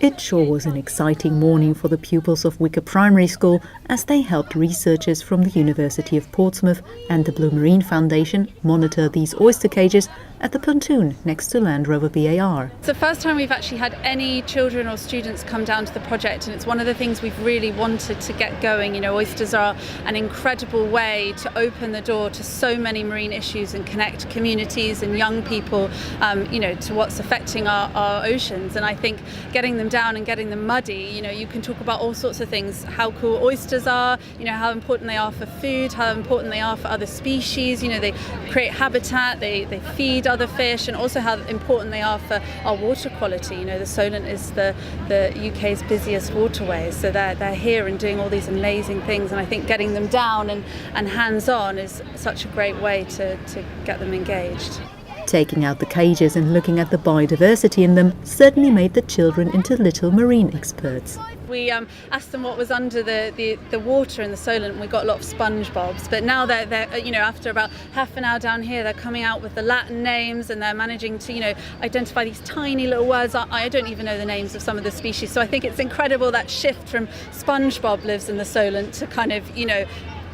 It sure was an exciting morning for the pupils of Wicor Primary School as they helped researchers from the University of Portsmouth and the Blue Marine Foundation monitor these oyster cages at the pontoon next to Land Rover BAR. It's the first time we've actually had any children or students come down to the project, and it's one of the things we've really wanted to get going. You know, oysters are an incredible way to open the door to so many marine issues and connect communities and young people, to what's affecting our oceans. And I think getting them down and getting them muddy, you can talk about all sorts of things, how cool oysters are, how important they are for food, how important they are for other species. They create habitat, they feed other fish, and also how important they are for our water quality. The Solent is the UK's busiest waterway, so they're here and doing all these amazing things, and I think getting them down and hands-on is such a great way to get them engaged. Taking out the cages and looking at the biodiversity in them certainly made the children into little marine experts. We asked them what was under the water in the Solent, and we got a lot of sponge bobs. But now they're after about half an hour down here, they're coming out with the Latin names, and they're managing to identify these tiny little words. I don't even know the names of some of the species. So I think it's incredible, that shift from SpongeBob lives in the Solent to kind of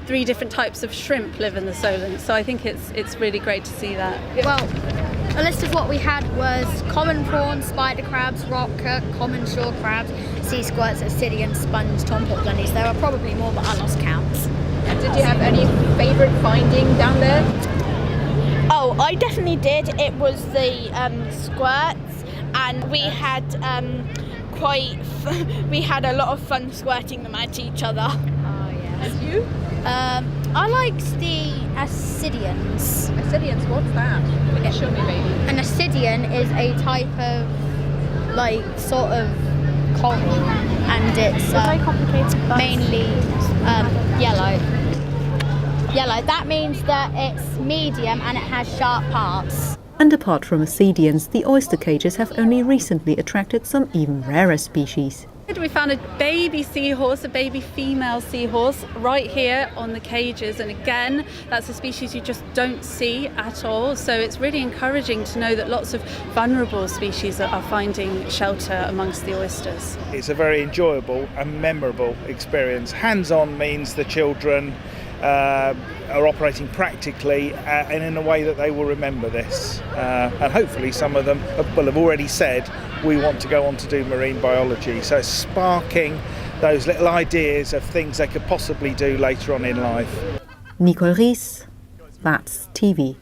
3 different types of shrimp live in the Solent. So I think it's really great to see that. Well, a list of what we had was common prawns, spider crabs, rock common shore crabs, sea squirts, ascidians, sponge, tompoll dunnies. There are probably more, but I lost count. And did you have any favourite finding down there? Oh, I definitely did. It was the squirts, and we had we had a lot of fun squirting them at each other. Oh yeah. And you? I liked the ascidians. Ascidians, what's that? Can you show me, maybe? An ascidian is a type of sort of coral, and it's mainly yellow. Yellow. That means that it's medium and it has sharp parts. And apart from ascidians, the oyster cages have only recently attracted some even rarer species. We found a baby seahorse, a baby female seahorse, right here on the cages, and again, that's a species you just don't see at all. So it's really encouraging to know that lots of vulnerable species are finding shelter amongst the oysters. It's a very enjoyable and memorable experience. Hands-on means the children are operating practically and in a way that they will remember this. And hopefully some of them have already said we want to go on to do marine biology. So it's sparking those little ideas of things they could possibly do later on in life. Nicole Ris, that's TV.